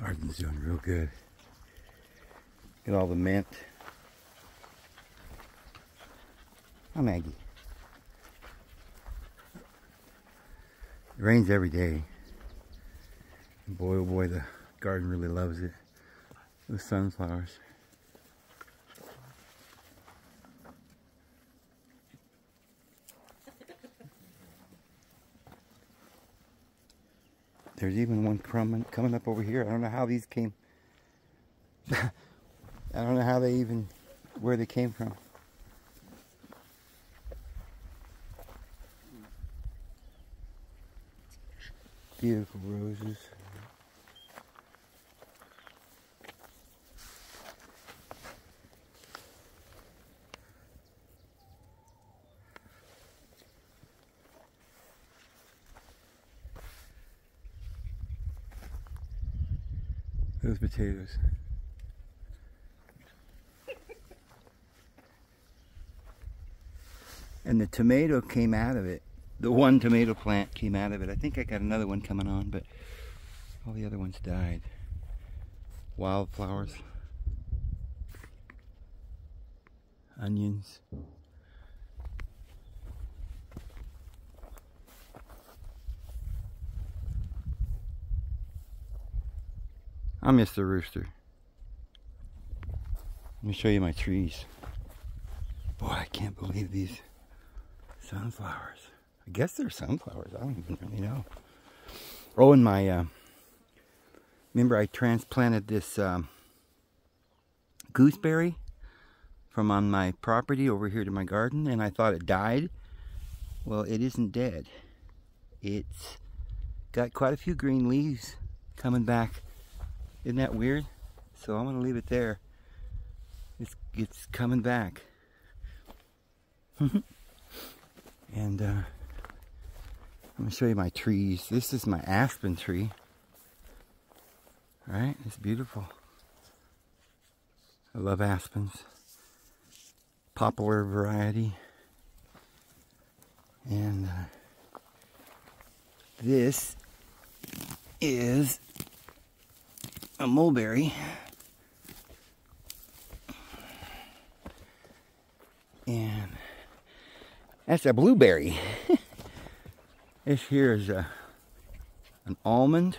Garden's doing real good. Get all the mint. Oh, Maggie. It rains every day. And boy, oh boy, the garden really loves it. The sunflowers. There's even one coming up over here. I don't know how these came. I don't know how they even, where they came from. Beautiful roses. Those potatoes. And the tomato came out of it. The one tomato plant came out of it. I think I got another one coming on, but all the other ones died. Wildflowers. Onions. I miss the rooster. Let me show you my trees. Boy, I can't believe these sunflowers. I guess they're sunflowers. I don't even really know. Oh, and my, remember I transplanted this gooseberry from on my property over here to my garden, and I thought it died. Well, it isn't dead. It's got quite a few green leaves coming back. Isn't that weird? So I'm going to leave it there. It's coming back. And I'm going to show you my trees. This is my aspen tree. Right? It's beautiful. I love aspens. Popular variety. And this is a mulberry. And that's a blueberry. This here is an almond.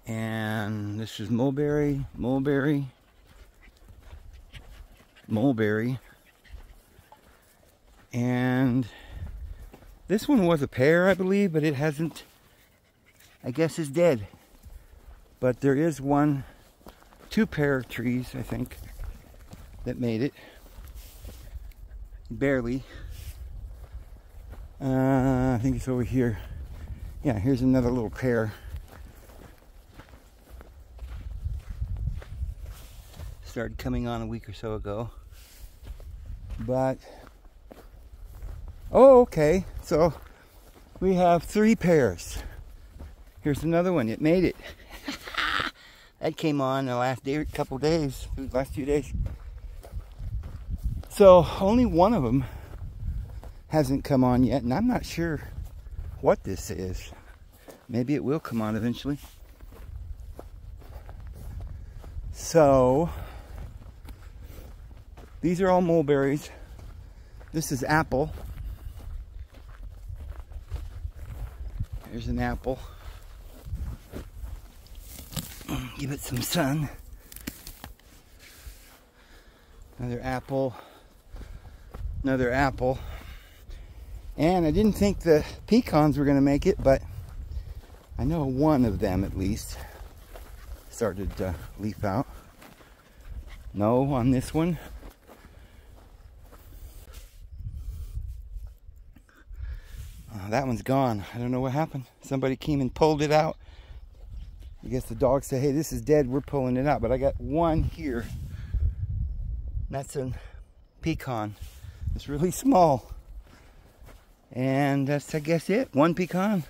And this is mulberry, mulberry, mulberry. And this one was a pear, I believe, but it hasn't, I guess it's dead. But there is two pear trees, I think, that made it. Barely. I think it's over here. Yeah, here's another little pear. Started coming on a week or so ago. But, oh, okay. So, we have 3 pears. Here's another one. It made it. That came on the last day, couple days, the last few days. So only one of them hasn't come on yet, and I'm not sure what this is. Maybe it will come on eventually. So these are all mulberries. This is apple. There's an apple. Give it some sun. Another apple. Another apple. And I didn't think the pecans were going to make it, but I know one of them at least started to leaf out. No, on this one. That one's gone. I don't know what happened. Somebody came and pulled it out. I guess the dog said, hey, this is dead, we're pulling it out. But I got one here. That's a pecan. It's really small. And that's, I guess, it. One pecan.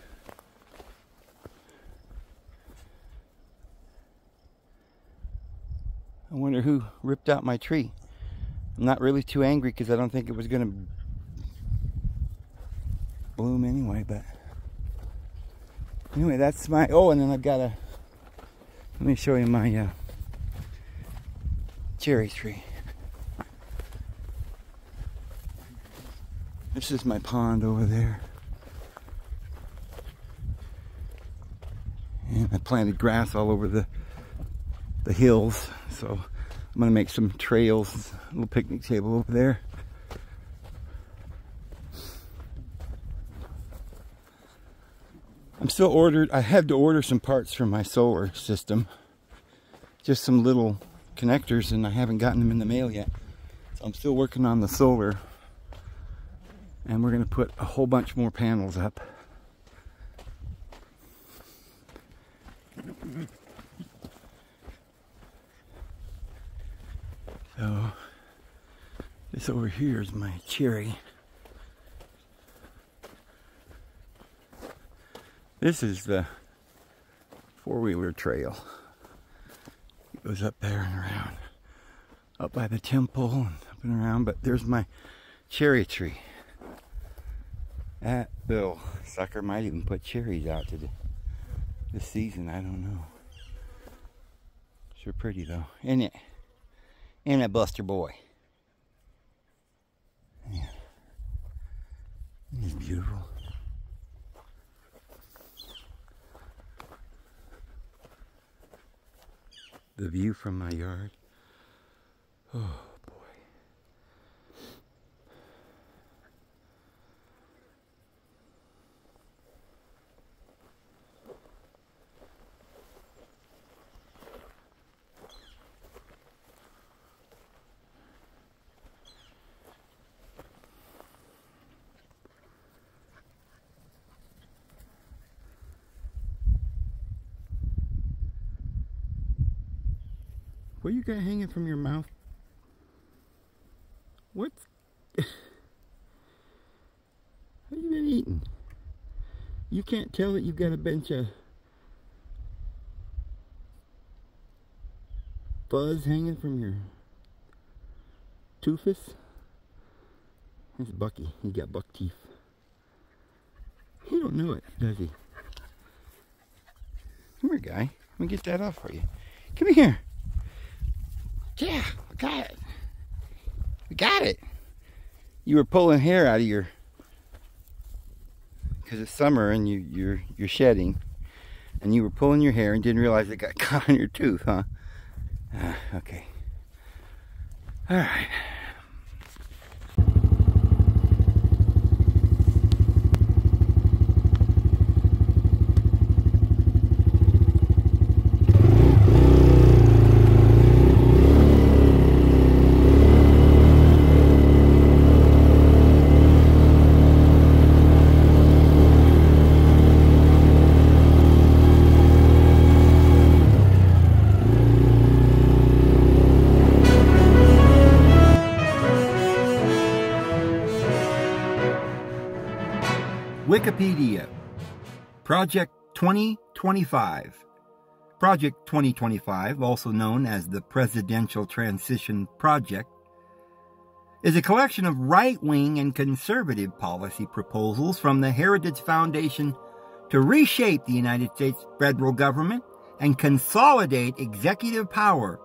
I wonder who ripped out my tree. I'm not really too angry because I don't think it was going to bloom anyway. But anyway, that's my... Oh, and then I've got Let me show you my cherry tree. This is my pond over there. And I planted grass all over the hills. So I'm gonna make some trails, a little picnic table over there. I had to order some parts for my solar system. Just some little connectors, and I haven't gotten them in the mail yet. So I'm still working on the solar. And we're gonna put a whole bunch more panels up. So this over here is my cherry. This is the four-wheeler trail. It goes up there and around, up by the temple and up and around. But there's my cherry tree. That little sucker might even put cherries out this season. I don't know. Sure pretty though, isn't it? Isn't it, Buster boy? Yeah. It's beautiful. The view from my yard. Oh boy. What you got hanging from your mouth? What? What have you been eating? You can't tell that you've got a bunch of fuzz hanging from your toothless? That's Bucky. He's got buck teeth. He don't know it, does he? Come here, guy. Let me get that off for you. Come here. Yeah, I got it. We got it. You were pulling hair out of your, because it's summer and you're shedding, and you were pulling your hair and didn't realize it got caught on your tooth, huh? Okay. All right. Wikipedia. Project 2025. Project 2025, also known as the Presidential Transition Project, is a collection of right-wing and conservative policy proposals from the Heritage Foundation to reshape the United States federal government and consolidate executive power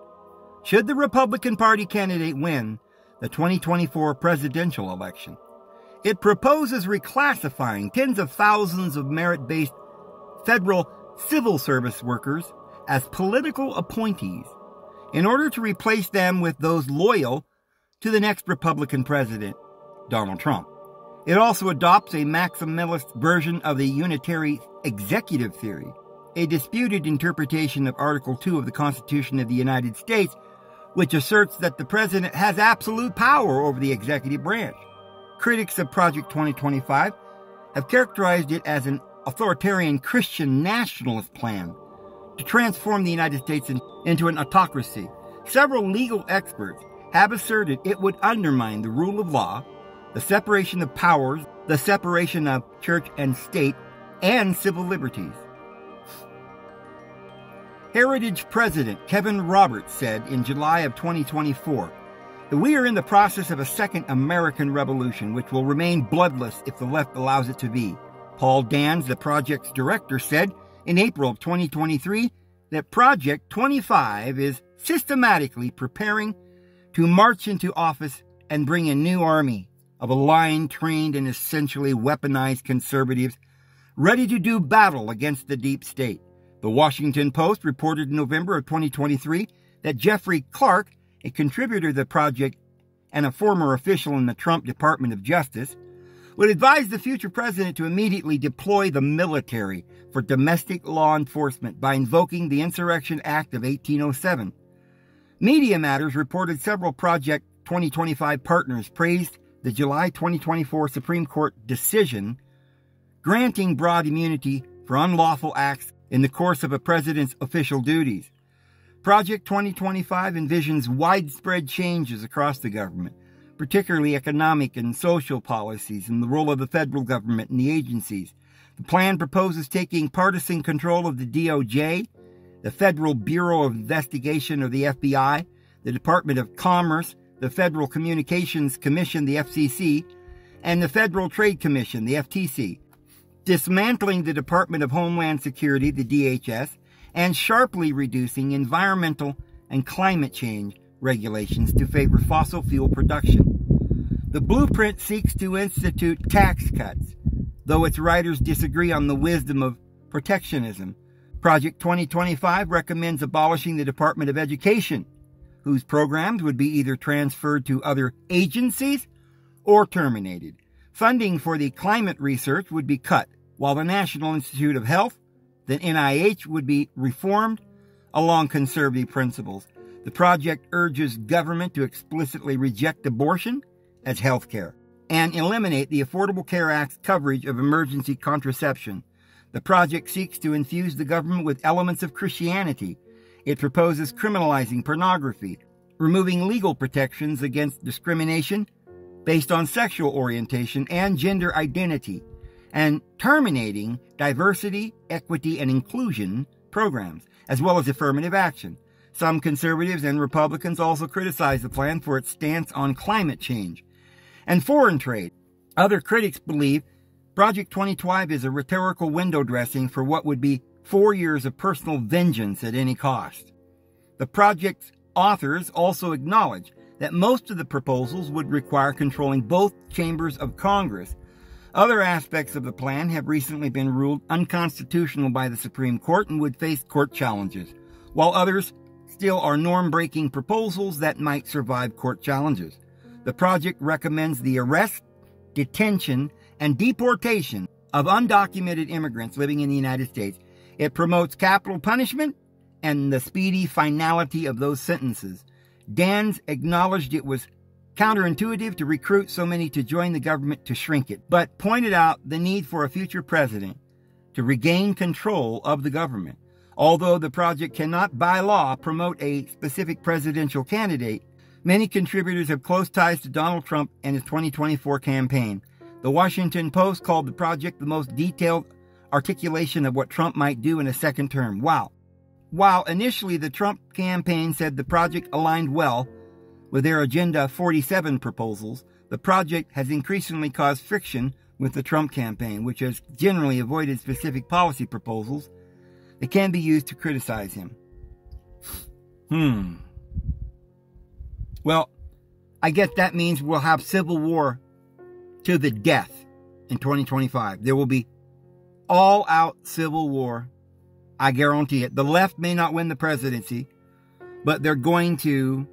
should the Republican Party candidate win the 2024 presidential election. It proposes reclassifying tens of thousands of merit-based federal civil service workers as political appointees in order to replace them with those loyal to the next Republican president, Donald Trump. It also adopts a maximalist version of the unitary executive theory, a disputed interpretation of Article 2 of the Constitution of the United States, which asserts that the president has absolute power over the executive branch. Critics of Project 2025 have characterized it as an authoritarian Christian nationalist plan to transform the United States into an autocracy. Several legal experts have asserted it would undermine the rule of law, the separation of powers, the separation of church and state, and civil liberties. Heritage President Kevin Roberts said in July of 2024, that we are in the process of a second American Revolution, which will remain bloodless if the left allows it to be. Paul Dans, the project's director, said in April of 2023 that Project 25 is systematically preparing to march into office and bring a new army of aligned, trained, and essentially weaponized conservatives ready to do battle against the deep state. The Washington Post reported in November of 2023 that Jeffrey Clark, a contributor to the project and a former official in the Trump Department of Justice, would advise the future president to immediately deploy the military for domestic law enforcement by invoking the Insurrection Act of 1807. Media Matters reported several Project 2025 partners praised the July 2024 Supreme Court decision granting broad immunity for unlawful acts in the course of a president's official duties. Project 2025 envisions widespread changes across the government, particularly economic and social policies and the role of the federal government and the agencies. The plan proposes taking partisan control of the DOJ, the Federal Bureau of Investigation, or the FBI, the Department of Commerce, the Federal Communications Commission, the FCC, and the Federal Trade Commission, the FTC, dismantling the Department of Homeland Security, the DHS, and sharply reducing environmental and climate change regulations to favor fossil fuel production. The blueprint seeks to institute tax cuts, though its writers disagree on the wisdom of protectionism. Project 2025 recommends abolishing the Department of Education, whose programs would be either transferred to other agencies or terminated. Funding for the climate research would be cut, while the National Institute of Health, the NIH, would be reformed along conservative principles. The project urges government to explicitly reject abortion as health care and eliminate the Affordable Care Act's coverage of emergency contraception. The project seeks to infuse the government with elements of Christianity. It proposes criminalizing pornography, removing legal protections against discrimination based on sexual orientation and gender identity, and terminating diversity, equity, and inclusion programs, as well as affirmative action. Some conservatives and Republicans also criticize the plan for its stance on climate change and foreign trade. Other critics believe Project 2025 is a rhetorical window dressing for what would be 4 years of personal vengeance at any cost. The project's authors also acknowledge that most of the proposals would require controlling both chambers of Congress. Other aspects of the plan have recently been ruled unconstitutional by the Supreme Court and would face court challenges, while others still are norm-breaking proposals that might survive court challenges. The project recommends the arrest, detention, and deportation of undocumented immigrants living in the United States. It promotes capital punishment and the speedy finality of those sentences. Dans acknowledged it was counterintuitive to recruit so many to join the government to shrink it, but pointed out the need for a future president to regain control of the government. Although the project cannot by law promote a specific presidential candidate, many contributors have close ties to Donald Trump and his 2024 campaign. The Washington Post called the project the most detailed articulation of what Trump might do in a second term. Wow. While initially the Trump campaign said the project aligned well with their Agenda 47 proposals, the project has increasingly caused friction with the Trump campaign, which has generally avoided specific policy proposals that can be used to criticize him. Well, I guess that means we'll have civil war to the death in 2025. There will be all-out civil war. I guarantee it. The left may not win the presidency, but they're going to,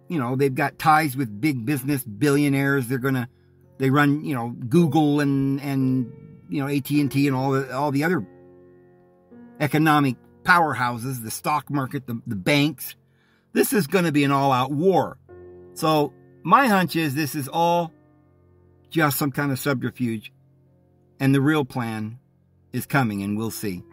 they've got ties with big business billionaires. They run, Google and AT&T and all the other economic powerhouses, the stock market, the banks. This is going to be an all-out war. So my hunch is this is all just some kind of subterfuge, and the real plan is coming, and we'll see.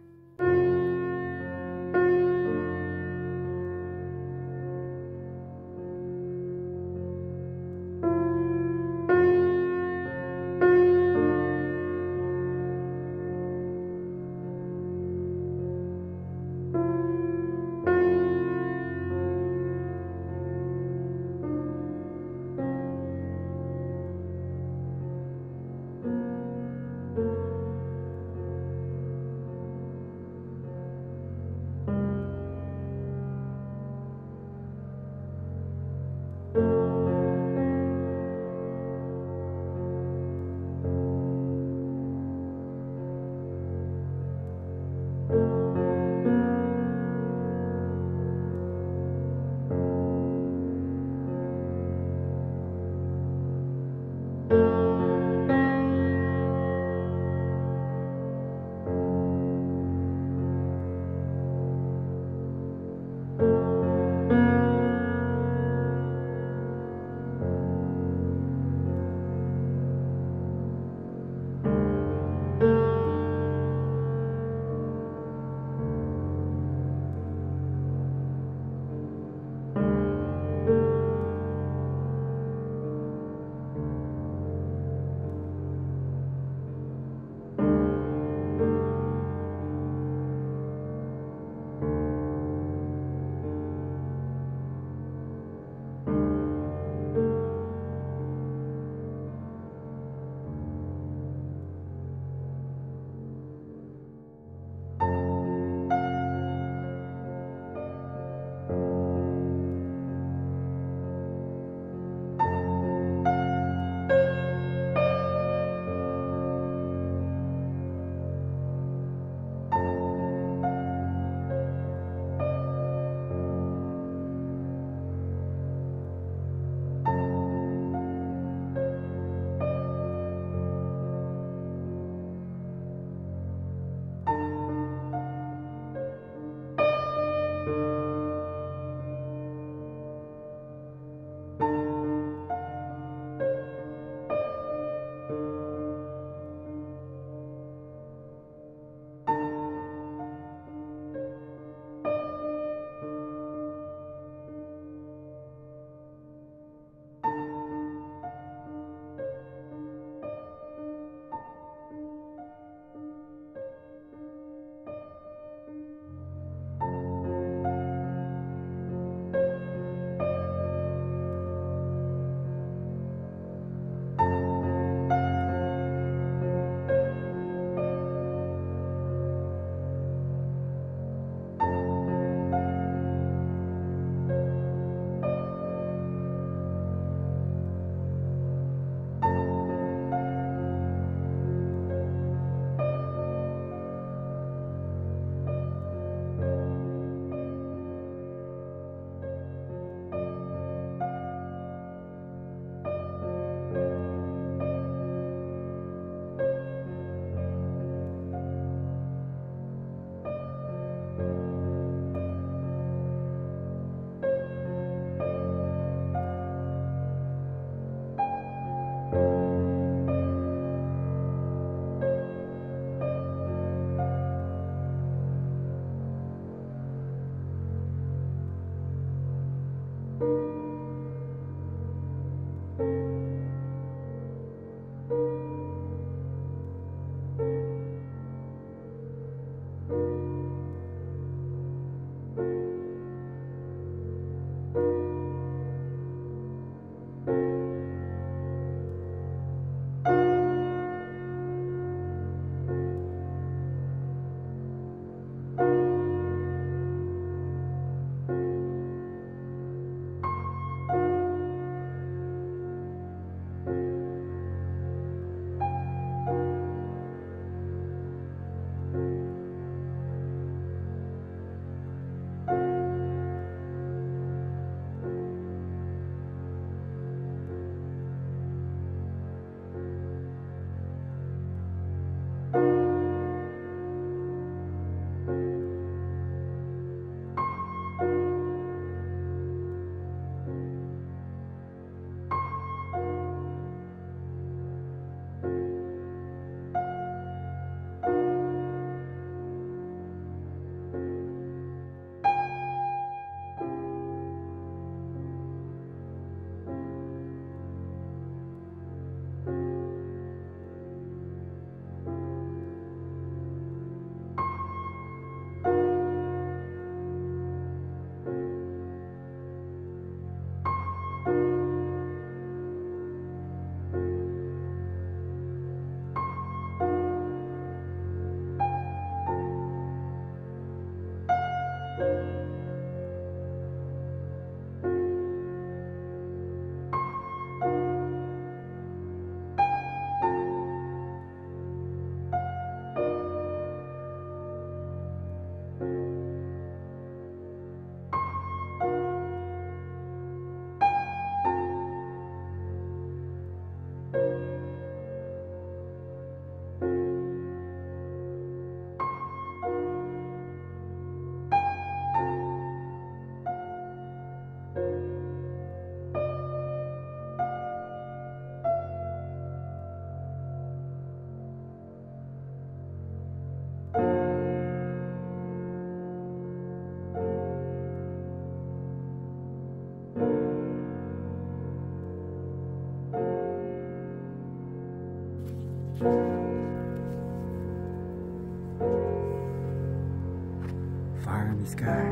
star in the sky.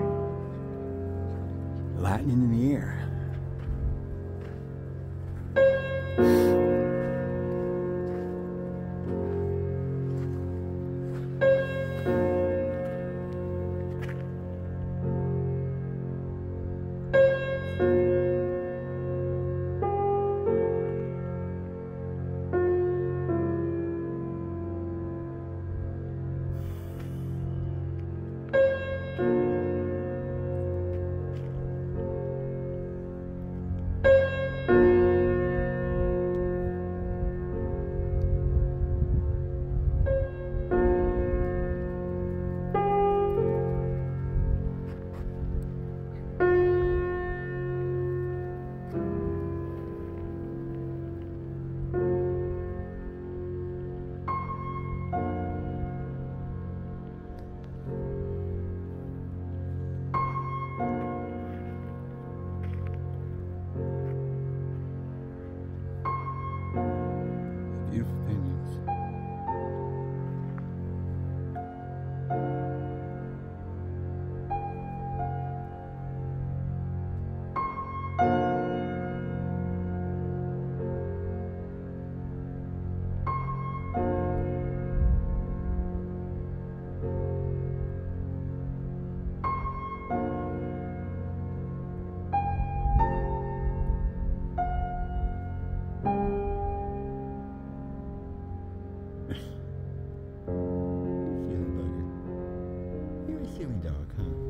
Lightning in the air. Beautiful pinions. Silly bugger. You're a silly dog, huh?